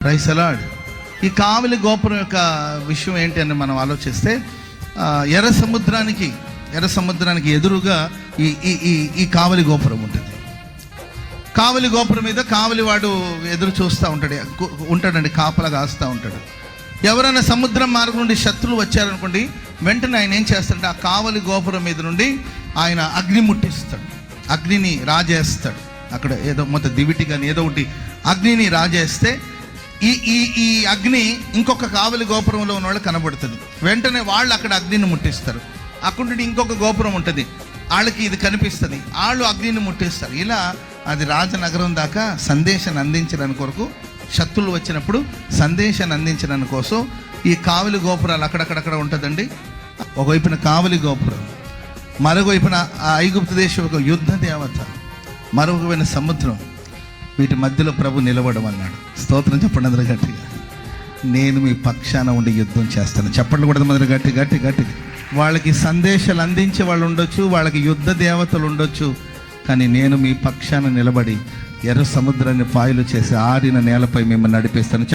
Praise the lord. ఈ కావలి గోపురం యొక్క విషయం ఏంటి అని మనం ఆలోచిస్తే, ఎర్ర సముద్రానికి ఎదురుగా ఈ కావలి గోపురం ఉంటుంది. కావలి గోపురం మీద కావలివాడు ఎదురు చూస్తూ ఉంటాడండి, కాపలా కాస్తూ ఉంటాడు. ఎవరైనా సముద్రం మార్గం నుండి శత్రువులు వచ్చారనుకోండి, వెంటనే ఆయన ఏం చేస్తాడంటే ఆ కావలి గోపురం మీద నుండి ఆయన అగ్ని ముట్టిస్తాడు, అగ్నిని రాజేస్తాడు. అక్కడ ఏదో మొత్తం దివిటి కానీ ఏదో ఒకటి అగ్నిని రాజేస్తే ఈ అగ్ని ఇంకొక కావలి గోపురంలో ఉన్న వాళ్ళు కనబడుతుంది. వెంటనే వాళ్ళు అక్కడ అగ్నిని ముట్టిస్తారు. అక్కడ ఇంకొక గోపురం ఉంటుంది, వాళ్ళకి ఇది కనిపిస్తుంది, వాళ్ళు అగ్నిని ముట్టిస్తారు. ఇలా అది రాజనగరం దాకా సందేశాన్ని అందించడానికి కొరకు, శత్రువులు వచ్చినప్పుడు సందేశాన్ని అందించడానికి కోసం ఈ కావలి గోపురాలు అక్కడక్కడక్కడ ఉంటుందండి. ఒకవైపున కావలి గోపురం, మరొకవైపున ఆ ఐగుప్తు దేశం ఒక యుద్ధ దేవత, మరొకవైన సముద్రం. వీటి మధ్యలో ప్రభు నిలబడం అన్నాడు. స్తోత్రం చెప్పండి అందరూ గట్టిగా. నేను మీ పక్షాన ఉండి యుద్ధం చేస్తాను. చెప్పండి కూడా అందరూ గట్టి. వాళ్ళకి సందేశాలు అందించే వాళ్ళు ఉండొచ్చు, వాళ్ళకి యుద్ధ దేవతలు ఉండొచ్చు, కానీ నేను మీ పక్షాన నిలబడి ఎర్ర సముద్రాన్ని పాయలు చేసి ఆరిన నేలపై మిమ్మల్ని నడిపిస్తాను.